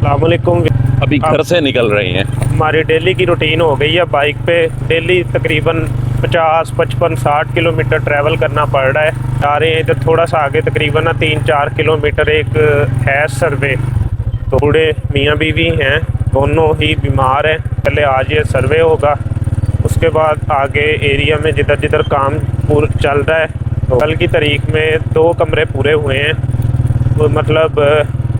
अस्सलाम वालेकुम। अभी घर से निकल रहे हैं। हमारी डेली की रूटीन हो गई है, बाइक पे डेली तकरीबन 50, 55, 60 किलोमीटर ट्रैवल करना पड़ रहा है। आ रहे हैं इधर थोड़ा सा आगे तकरीबन 3-4 किलोमीटर एक है सर्वे, तो बूढ़े मियाँ बीवी हैं, दोनों ही बीमार हैं। पहले आज ये सर्वे होगा, उसके बाद आगे एरिया में जिधर जिधर काम पूरा चल रहा है, तो कल की तारीख में 2 कमरे पूरे हुए हैं, तो मतलब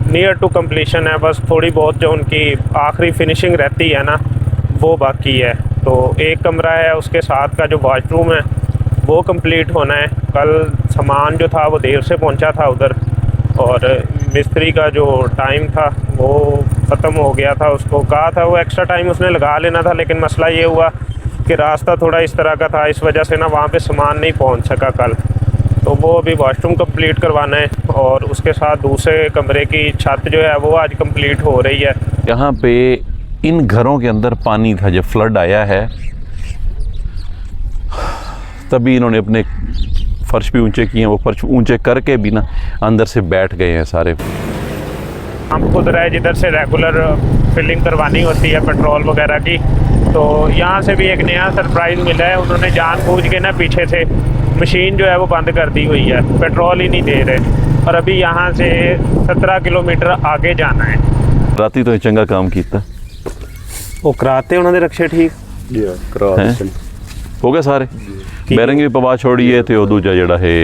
नियर टू कंप्लीशन है। बस थोड़ी बहुत जो उनकी आखिरी फिनिशिंग रहती है ना, वो बाकी है। तो एक कमरा है, उसके साथ का जो वॉशरूम है वो कंप्लीट होना है। कल सामान जो था वो देर से पहुंचा था उधर, और मिस्त्री का जो टाइम था वो ख़त्म हो गया था। उसको कहा था वो एक्स्ट्रा टाइम उसने लगा लेना था, लेकिन मसला ये हुआ कि रास्ता थोड़ा इस तरह का था, इस वजह से ना वहाँ पे सामान नहीं पहुँच सका कल। तो वो अभी वॉशरूम कंप्लीट करवाना है, और उसके साथ दूसरे कमरे की छत जो है वो आज कंप्लीट हो रही है। यहाँ पे इन घरों के अंदर पानी था, जब फ्लड आया है तभी इन्होंने अपने फर्श भी ऊंचे किए हैं। वो फर्श ऊंचे करके भी ना अंदर से बैठ गए हैं सारे। हम खुद रहे जिधर से रेगुलर फिलिंग करवानी होती है पेट्रोल वगैरह की, तो यहाँ से भी एक नया सरप्राइज़ मिला है। उन्होंंने जानबूझ के ना पीछे से मशीन जो है वो बंद कर दी हुई है, पेट्रोल ही नहीं दे रहे, और अभी यहाँ से 17 किलोमीटर आगे जाना है। राती तो चंगा काम किया वो कराते उन्होंने रक्षे ठीक हो गए सारे। बैरिंग भी पवा छोड़ी है, तो दूजा जड़ा है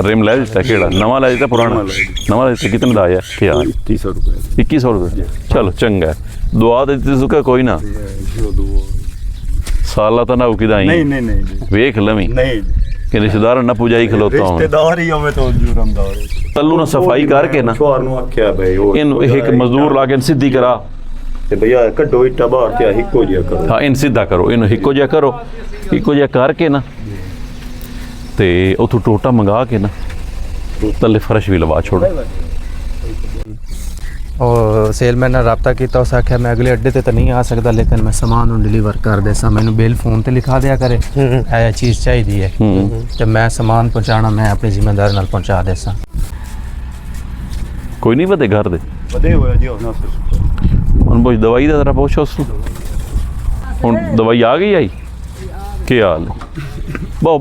रिम लै दिता, केड़ा नवा लै दिता पुराना नवा लै दिता। कितने का आया? क्या 2100 रुपये। चलो चंगा है, दुआ दे दी सुका कोई ना साला तो ना उकिदा ही वेख लवी कि रिश्तेदार ना पूजाई खलोता हूं तल्लू ना सफाई करके ना इन एक मजदूर लाके सीधी करा ते भैया कड्डो इट्टा बाहर ते हिक्को जिया करो। हाँ इन सीधा करो, इन हिक्को जिया करो, हिक्को जिया करके ना ते उथों टोटा मंगा के ना तले फर्श भी लवा छोड़ो। और सेलमैन ने रबता किया, उस आख्या मैं अगले अड्डे ते तो नहीं आ सकता, लेकिन मैं समान डिलीवर कर देसा, मैनू बिल फोन ते लिखा दिया करे ऐ चीज़ चाहिए है, तो मैं समान पहुँचाना मैं अपनी जिम्मेदारी नाल पहुँचा देसा। कोई नहीं बदे घर दे वधे होया जी होना ਹੁਣ ਪੁੱਛ ਦਵਾਈ ਦਾ ਜ਼ਰਾ ਪੁੱਛ ਉਸ ਨੂੰ। ਹੁਣ ਦਵਾਈ ਆ ਗਈ ਆਈ ਕੀ ਹਾਲ बहु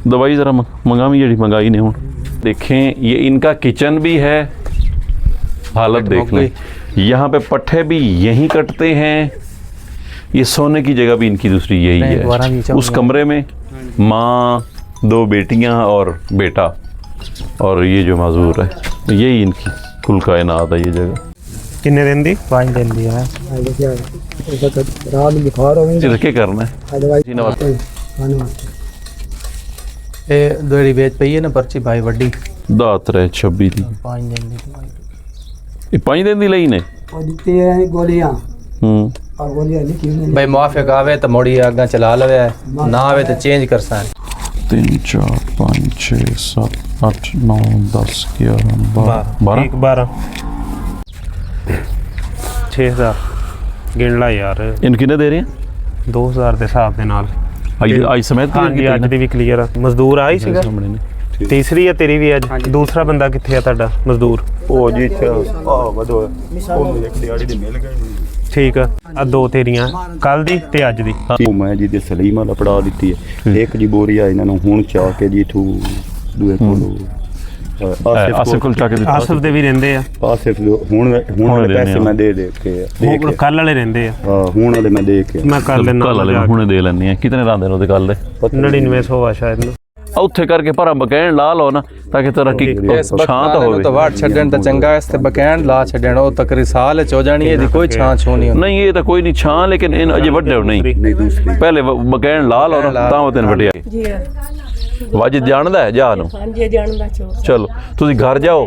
दवाई ज़रा मंगावी जी मंगाई ने। हूँ देखें ये इनका किचन भी है, हालत देख लें। यहाँ पे पट्टे भी यहीं कटते हैं, ये सोने की जगह भी इनकी दूसरी यही है। उस कमरे में माँ, 2 बेटियाँ और बेटा, और ये जो माजूर है यही इनकी कुल कायनात है। ये जगह किन्ने दिन दी? 5 दिन दी है। क्या करना है? ये दवाई बेच पई है ना पर्ची भाई वड्डी दात रहे 26 दी 5 दिन दी दवाई। ये 5 दिन दी लई ने गोलियां और गोलियां लिखी भाई मुआफिक आवे तो मोड़ी आगा चला लवे, ना आवे तो चेंज कर सा। 3 4 5 6 7 8 9 10 11 12 6000 गिन ला यार। इन किन्ने दे रहे हैं? 2000 के हिसाब के नाल आज समेत हाँ जी, अज दी भी क्लीयर। मजदूर आई सीगा, तीसरी है तेरी भी अज। दूसरा बंदा कित्थे है तुहाडा मजदूर? ओ जी वधो एक दिहाड़ी दे मिल गए। ठीक है, आ 2 तेरियां कल दी ते अज दी। मैं जी दे सलीम वाला पड़ा दी है। एक जी बोरी है इन्होंने हुण चाह के जी थू दूए कोलो आसिफ कोल चाह के आसिफ दे भी रहंदे आ। आसिफ हुण वाले पैसे मैं दे के कल वाले रहंदे आ। हां हुण वाले मैं दे के मैं कर लेना, कल वाले हुणे दे लेने हैं। कितने रांदे नो ते कल दे 9900 आ शायद ना। ਉੱਥੇ ਕਰਕੇ ਪਰ ਬਕੈਣ ਲਾ ਲਓ ਨਾ ਤਾਂ ਕਿ ਤੇਰਾ ਕੀ ਛਾਂ ਤਾਂ ਹੋਵੇ। तो वाट ਛੱਡਣ ਤਾਂ ਚੰਗਾ, ਇਸ ਤੇ ਬਕੈਣ ਲਾ ਛੱਡਣ ਉਹ ਤਕਰੀ ਸਾਲ ਚ ਹੋ ਜਾਣੀ, ਇਹਦੀ ਕੋਈ ਛਾਂ ਛੋ ਨਹੀਂ ਹੁੰਦੀ। ਨਹੀਂ ਇਹ ਤਾਂ ਕੋਈ ਨਹੀਂ ਛਾਂ, ਲੇਕਿਨ ਇਹ ਅਜੇ ਵੱਡੇ ਹੋ ਨਹੀਂ ਪਹਿਲੇ ਬਕੈਣ ਲਾ ਲਓ ਨਾ ਤਾਂ ਉਹ ਤੈਨੂੰ ਵੱਡਿਆ ਜੀ। ਵਾਜਿਦ ਜਾਣਦਾ ਹੈ ਜਾ ਨੂੰ? ਹਾਂਜੀ ਜਾਣਦਾ ਚਲੋ ਤੁਸੀਂ ਘਰ ਜਾਓ,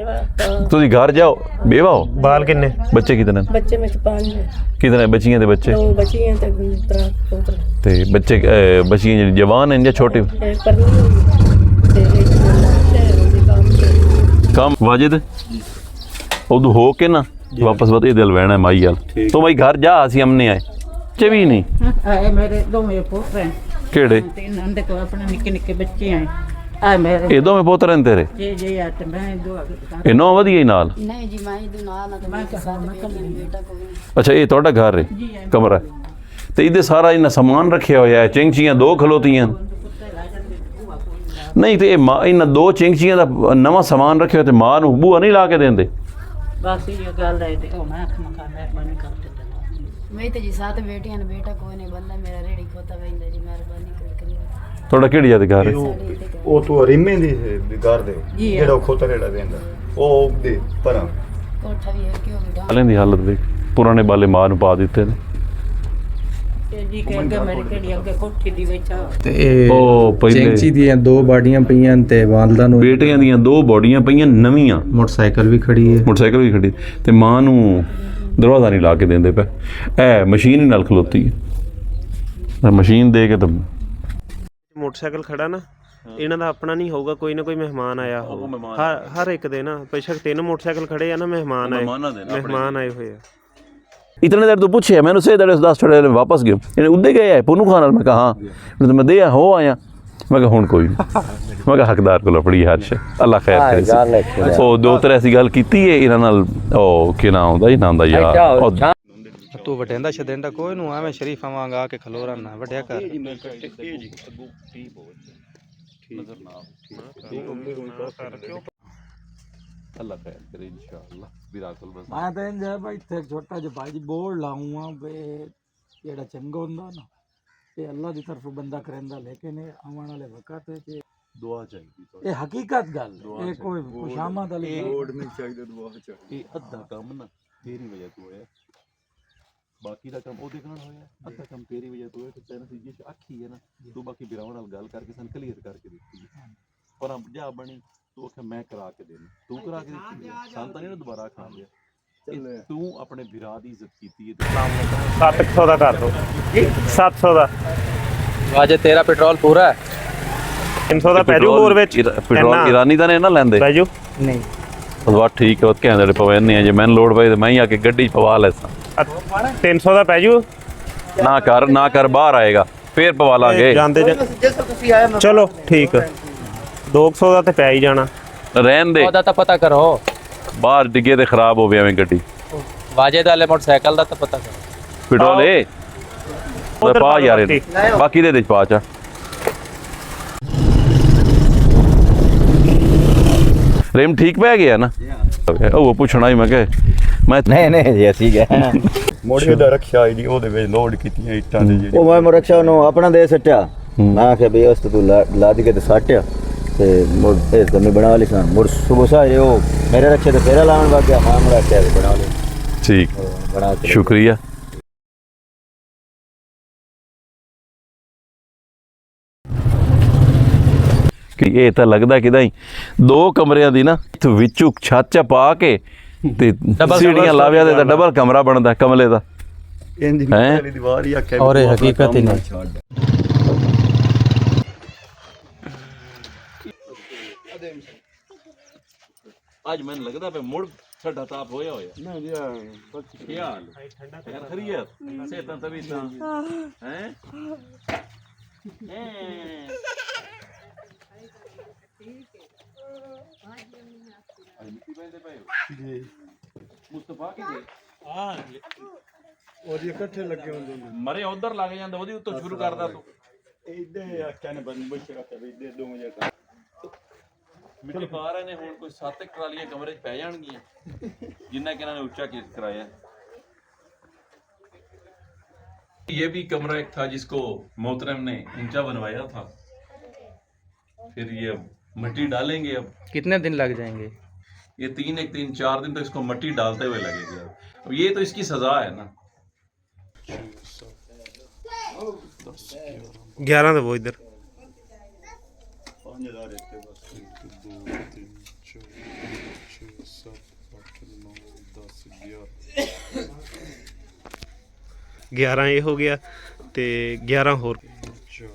ਤੁਸੀਂ ਘਰ ਜਾਓ। ਬੇਵਾ ਹੋ? बाल किन्ने? ਬੱਚੇ ਕਿਤਨੇ? ਬੱਚੇ ਵਿੱਚ 5 ਕਿਤਨੇ ਬੱਚੀਆਂ ਦੇ ਬੱਚੇ? 2 ਬੱਚੀਆਂ ਤੇ 3 ਪੁੱਤਰ। ਤੇ ਬੱਚੇ ਬੱਚੀਆਂ ਜਿਹੜੀ ਜਵਾਨ ਹਨ ਜਾਂ ਛੋਟੇ? काम वाजिद उदू हो के ना वापस बता दिल बहना है माई वाल। तो भाई घर जा, असी हमने आए चे भी नहीं आए मेरे 2 मेरे पुत्र हैं। केड़े? 3 उनके को अपने निक्के निक्के बच्चे हैं। ਆ ਮੇਰੇ ਇਹ ਦੋਵੇਂ ਪੁੱਤ ਰਹਿੰਦੇ ਤੇਰੇ? ਜੀ ਆ ਤੇ ਮੈਂ ਦੋ ਇਹ ਨੌ ਵਧੀਆ ਹੀ ਨਾਲ? नहीं जी मैं इधर ना ना तो मैं साथ बेटा को भी ਅੱਛਾ ਇਹ ਤੁਹਾਡਾ ਘਰ ਹੈ, ਕਮਰਾ ਹੈ। ਤੇ ਇਹਦੇ ਸਾਰਾ ਇਹਨਾਂ ਸਮਾਨ ਰੱਖਿਆ ਹੋਇਆ ਹੈ, ਚਿੰਗਚੀਆਂ ਦੋ ਖਲੋਤੀਆਂ ਨਹੀਂ ਤੇ ਇਹ ਇਹਨਾਂ ਦੋ ਚਿੰਗਚੀਆਂ ਦਾ ਨਵਾਂ ਸਮਾਨ ਰੱਖਿਆ ਤੇ ਮਾਂ ਨੂੰ ਬੂਆ ਨਹੀਂ ਲਾ ਕੇ ਦਿੰਦੇ? बस ये गल है ते ओ मैं मका मेहरबानी करते देना मैं तो जी साथ बेटियां ने बेटा कोई नहीं बंदा मेरा रेडी खोता वैंदा जी मेहरबानी करी ਤੁਹਾਡਾ ਕਿਹੜੀ ਜਾਤ ਘਰ ਹੈ? ਉਹ ਤੂੰ ਰਿਮੇ ਦੀ ਬਿਗਾੜ ਦੇ ਜਿਹੜਾ ਖੋਤਰੇੜਾ ਦੇਂਦਾ ਉਹ ਦੇ ਪਰਾਂ कोठा भी है क्यों भी ਹਾਲੇ ਦੀ ਹਾਲਤ ਦੇਖ, ਪੁਰਾਣੇ ਬਾਲੇ ਮਾਂ ਨੂੰ ਪਾ ਦਿੱਤੇ ਨੇ। ਤੇ ਜੀ ਕਿ ਅੱਗੇ ਮੇਰੀ ਕਿਹੜੀ ਅੱਗੇ ਕੋਠੀ ਦੀ ਵਿੱਚ ਆ ਤੇ ਇਹ ਉਹ ਪਹਿਲੇ ਚੈਂਚੀ ਦੀਆਂ ਦੋ ਬਾਡੀਆਂ ਪਈਆਂ ਤੇ ਵਾਲਦਾ ਨੂੰ ਬੇਟੀਆਂ ਦੀਆਂ ਦੋ ਬੋਡੀਆਂ ਪਈਆਂ ਨਵੀਆਂ, ਮੋਟਰਸਾਈਕਲ ਵੀ ਖੜੀ ਹੈ। ਮੋਟਰਸਾਈਕਲ ਵੀ ਖੜੀ ਤੇ ਮਾਂ ਨੂੰ ਦਰਵਾਜ਼ਾ ਨਹੀਂ ਲਾ ਕੇ ਦਿੰਦੇ ਪਏ। ਇਹ ਮਸ਼ੀਨ ਹੀ ਨਾਲ ਖਲੋਤੀ ਹੈ, ਮਸ਼ੀਨ ਦੇ ਕੇ ਤਾਂ ਮੋਟਰਸਾਈਕਲ ਖੜਾ ਨਾ ਇਹਨਾਂ ਦਾ ਆਪਣਾ ਨਹੀਂ ਹੋਊਗਾ, ਕੋਈ ਨਾ ਕੋਈ ਮਹਿਮਾਨ ਆਇਆ ਹੋ ਹਰ ਇੱਕ ਦੇ ਨਾ ਬੇਸ਼ੱਕ 3 ਮੋਟਰਸਾਈਕਲ ਖੜੇ ਆ ਨਾ, ਮਹਿਮਾਨ ਆਏ ਹੋਏ ਆ। इतने देर तो पूछे मैंने से देर 10 थोड़े वापस गए इन्हें उदे गए है पुनू खान मैं कहा हाँ मैं दे हो आया मैं कहा हुण कोई नहीं मैं कहा हकदार को लपड़ी हर शे अल्लाह खैर करे ओ दो तरह ऐसी गल कीती है इन्हां नाल ओ कि नाम हुंदा जी नाम दा यार ਤੂੰ ਵਟੇਂਦਾ ਛਦੇਂਦਾ ਕੋਈ ਨੂੰ ਐਵੇਂ ਸ਼ਰੀਫਾਂ ਵਾਂਗ ਆ ਕੇ ਖਲੋ ਰਹਿਣਾ ਵੱਡਿਆ ਕਰ अल्लाह खैर करे इंशाअल्लाह बिराकुल बस मैं तो इंज है भाई थे छोटा जो भाई जी बोर्ड लाऊंगा बे जेड़ा चंगा हुंदा ना ये अल्लाह दी तरफ बंदा करंदा लेकिन ये आवन वाले वक्त ते दुआ चाहिए ये हकीकत गल ये कोई खुशामद वाली बोर्ड में चाहिए दुआ चाहिए ये अद्धा काम ना तेरी वजह तो होया बाकी दा काम ओ देखना होया अद्धा काम तेरी वजह तो होया ते तेरे से ये आखी है ना तू बाकी बिरावन नाल गल करके सन क्लियर करके दित्ती पर अब जा बनी तू आखे मैं करा के देना तू करा के दित्ती संता नहीं ना दोबारा खान दिया तू अपने बिरा दी इज्जत कीती है 700 ਦਾ ਕਰ ਦੋ 700 ਦਾ ਵਾਜੇ ਤੇਰਾ ਪੈਟਰੋਲ ਪੂਰਾ ਹੈ 300 ਦਾ ਪੈ ਜੂ ਹੋਰ ਵਿੱਚ ਪੈਟਰੋਲ ਇਰਾਨੀ ਤਾਂ ਨੇ ਨਾ ਲੈਂਦੇ ਪੈ ਜੂ ਨਹੀਂ ਉਹ ਠੀਕ ਹੈ ਉਹ ਕਹਿੰਦੇ ਜਿਹੜੇ ਪਵੈਨੇ ਆ ਜੇ ਮੈਨੂੰ ਲੋੜ ਪਈ ਤੇ ਮੈਂ ਹੀ ਆ ਕੇ ਗੱਡੀ 'ਚ ਪਵਾ ਲੈਸਾਂ 300 ਦਾ ਪੈ ਜੂ ਨਾ ਕਰ ਬਾਹਰ ਆਏਗਾ ਫੇਰ ਪਵਾ ਲਾਂਗੇ ਜਾਂਦੇ ਚਲੋ ਠੀਕ 200 ਦਾ ਤੇ ਪੈ ਹੀ ਜਾਣਾ ਰਹਿਣ ਦੇ ਉਹਦਾ ਤਾਂ ਪਤਾ ਕਰੋ ਬਾਹਰ ਡਿੱਗੇ ਤੇ ਖਰਾਬ ਹੋ ਗਿਆ ਐਵੇਂ ਗੱਡੀ ਵਾਜੇ ਵਾਲੇ ਮੋਟਰਸਾਈਕਲ ਦਾ ਤਾਂ ਪਤਾ ਕਰੋ ਪੈਟਰੋਲ ਏ ਪਾ ਯਾਰ ਇਹਨੂੰ। ਬਾਕੀ ਦੇ ਪਾ ਚਾ ਰੇਮ ਠੀਕ ਪੈ ਗਿਆ ਨਾ ਉਹ ਪੁੱਛਣਾ ਹੀ ਮੈਂ ਕਿ ਮੈਂ ਨਹੀਂ ਜੀ ਅਸੀਂ ਗਏ ਮੋੜੇ ਦਾ ਰੱਖਿਆ ਆਈਡੀ ਉਹਦੇ ਵਿੱਚ ਲੋਡ ਕੀਤੀਆਂ ਇੱਟਾਂ ਦੇ ਜਿਹੜੇ ਉਹ ਮੈਂ ਰਕਸ਼ਾ ਨੂੰ ਆਪਣਾ ਦੇ ਸੱਟਿਆ ਮੈਂ ਆਖਿਆ ਵੀ ਉਸ ਤੂੰ ਲਾ ਦੇ ਕੇ ਤੇ ਸੱਟਿਆ ਤੇ ਮੁੜ ਇਹ ਜ਼ਮੀਨ ਬਣਾ ਲਈ ਸਾਂ ਮੁੜ ਸਵੇਰ ਸਾਜੇ ਉਹ ਮੇਰੇ ਰਕਸ਼ੇ ਤੇ ਫੇਰਾ ਲਾਉਣ ਲੱਗ ਗਿਆ ਮੈਂ ਮੁੜ ਕੇ ਬਣਾ ਲਈ ਠੀਕ ਬਣਾ ਕੇ ਸ਼ੁਕਰੀਆ ਕਿ ਇਹ ਤਾਂ ਲੱਗਦਾ ਕਿਦਾਂ ਹੀ 2 ਕਮਰਿਆਂ ਦੀ ਨਾ ਵਿੱਚੋਂ ਛੱਤ ਪਾ ਕੇ ਤੇ ਸੀੜੀਆਂ ਲਾਵਿਆ ਤੇ ਤਾਂ ਡਬਲ ਕਮਰਾ ਬਣਦਾ ਕਮਲੇ ਦਾ ਇੰਜ ਦੀ ਦੀਵਾਰ ਹੀ ਆਖਿਆ ਔਰ ਇਹ ਹਕੀਕਤ ਹੀ ਨਹੀਂ ਅੱਜ ਮੈਨੂੰ ਲੱਗਦਾ ਪਿਆ ਮੁੜ ਸਾਡਾ ਤਾਪ ਹੋਇਆ ਨਾ ਜੀ ਕੀ ਹਾਲ ਠੰਡਾ ਖਰੀਅਤ ਸੇਤਾਂ ਤਵੀ ਤਾਂ ਹੈ ਮੁਸਤਫਾ ਕਿਦੇ ਉਹਦੇ ਇਕੱਠੇ ਲੱਗੇ ਹੁੰਦੇ ਨੇ ਮਰੇ ਉਧਰ ਲੱਗ ਜਾਂਦਾ ਉਹਦੀ ਉੱਤੋਂ ਸ਼ੁਰੂ ਕਰਦਾ ਤੂੰ ਇੱਦੇ ਆਖਿਆ ਨੇ ਬੰਦ ਬਸ਼ਰਾ ਤੇ ਇੱਦੇ ਦੋਵੇਂ ਜਗ੍ਹਾ ਮਿੱਟੀ ਪਾ ਰਹੇ ਨੇ ਹੁਣ ਕੋਈ 7 ਟਰਾਲੀਆਂ ਕਮਰੇ 'ਚ ਪੈ ਜਾਣਗੀਆਂ ਜਿੰਨਾ ਕਿ ਇਹਨਾਂ ਨੇ ਉੱਚਾ केस कराया ये भी कमरा एक था जिसको मोहतरम ने ऊंचा बनवाया था फिर ये मिट्टी डालेंगे अब कितने दिन लग जाएंगे ये 4 दिन तक इसको मिट्टी डालते हुए लगेगी अब ये तो इसकी सजा है ना 11 ਦਾ वो इधर 5000 ਇੱਥੇ ਬਸ 2 3 4 6 7 8 9 10 11 11 ਇਹ ਹੋ ਗਿਆ ਤੇ 11 ਹੋਰ 4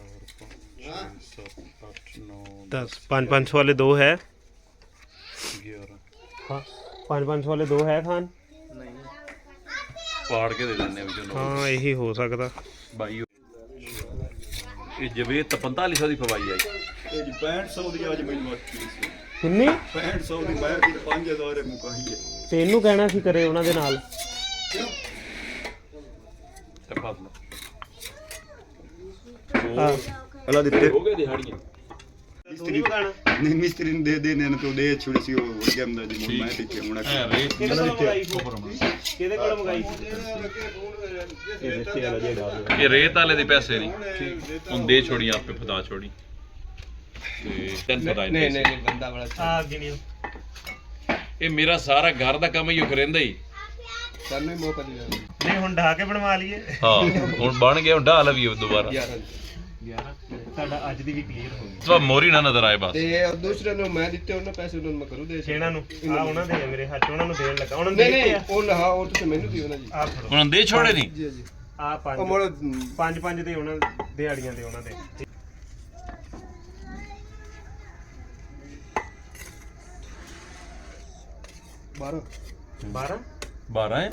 5 6 7 8 9 10 500 वाले 2 है 11 हाँ 500 वाले 2 है खान ਪਾੜ ਕੇ ਦੇ ਦਿੰਦੇ ਵਿੱਚੋਂ हाँ यही हो सकता ਬਾਈ ਇਹ ਜਵੇਦ ਤਾਂ 4500 ਦੀ ਪਵਾਈ ਆਈ ਇਹ ਜੀ 6500 ਦੀ ਅੱਜ ਮੈਨੂੰ ਅੱਛੀ ਸੀ ਕਿੰਨੀ 6500 ਦੀ ਮੈਂ ਵੀ 5000 ਮੁਕਾਈ ਹੈ ਤੇ ਇਹਨੂੰ ਕਹਿਣਾ ਸੀ ਕਰੇ ਉਹਨਾਂ ਦੇ ਨਾਲ ਅਲਾ ਦਿੱਤੇ ਹੋ ਗਏ ਦਿਹਾੜੀਆਂ ਤੂੰ ਨਹੀਂ ਮਗਾਣਾ ਨਹੀਂ ਮਿਸਤਰੀ ਨੂੰ ਦੇ ਦੇਣੇ ਨੇ ਤਾਂ ਦੇ ਛੁੜੀ ਸੀ ਉਹ ਗਿਆ ਮੈਂ ਦੀ ਮੈਂ ਦੇਖਿਆ ਹੁਣ ਰੇਤ ਕਿਹਦੇ ਕੋਲ ਮੰਗਾਈ ਸੀ ਕਿਹਦੇ ਕੋਲ ਮੰਗਾਈ ਸੀ ਇਹ ਰੇਤ ਵਾਲੇ ਦੇ ਪੈਸੇ ਨਹੀਂ ਹੁਣ ਦੇ ਛੋੜੀ ਆਪੇ ਫਦਾ ਛੋੜੀ ਤੇ ਤੈਨੂੰ ਪਤਾ ਨਹੀਂ ਬੰਦਾ ਬੜਾ ਆ ਗਿਣਿਓ ਇਹ ਮੇਰਾ ਸਾਰਾ ਘਰ ਦਾ ਕੰਮ ਹੀ ਉਹ ਕਰੇਂਦਾ ਹੀ ਸਾਨੂੰ ਹੀ ਮੌਕਾ ਦਿਆ ਨਹੀਂ ਹੁਣ ਢਾ ਕੇ ਬਣਵਾ ਲਈਏ ਹਾਂ ਹੁਣ ਬਣ ਗਿਆ ਹੁਣ ਢਾਹ ਲਵੀਏ ਦੁਬਾਰਾ 11 ਸਾਡਾ ਅੱਜ ਦੀ ਵੀ ਕਲੀਅਰ ਹੋ ਗਈ ਸਵਾ ਮੋਰੀ ਨਾ ਨਜ਼ਰ ਆਏ ਬਸ ਤੇ ਦੂਸਰੇ ਨੂੰ ਮੈਂ ਦਿੱਤੇ ਉਹਨਾਂ ਪੈਸੇ ਉਹਨਾਂ ਨੂੰ ਮੈਂ ਕਰੂ ਦੇ ਛੇਣਾ ਨੂੰ ਆ ਉਹਨਾਂ ਦੇ ਆ ਮੇਰੇ ਹੱਥ ਉਹਨਾਂ ਨੂੰ ਦੇਣ ਲੱਗਾ ਉਹਨਾਂ ਨੂੰ ਦੇ ਦਿੱਤੇ ਆ ਉਹ ਹਾਂ ਉਹ ਤੁਸੀਂ ਮੈਨੂੰ ਦਿਓ ਨਾ ਜੀ ਆ ਫੜੋ ਹੁਣ ਦੇ ਛੋੜੇ ਨਹੀਂ ਜੀ ਜੀ ਆ ਉਹ ਮੋੜ ਪੰਜ ਦੇ ਉਹਨਾਂ ਦਿਹਾੜੀਆਂ ਦੇ ਉਹਨਾਂ ਦੇ 12 12 12 ਹੈ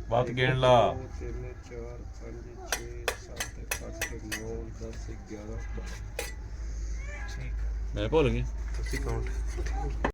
ਬਾਤ ਗਿਣ ਲਾ 3 4 5 6 7 8 9 10 11 ਮੈਂ ਭੁੱਲ ਗਿਆ ਤੁਸੀਂ ਕਾਊਂਟ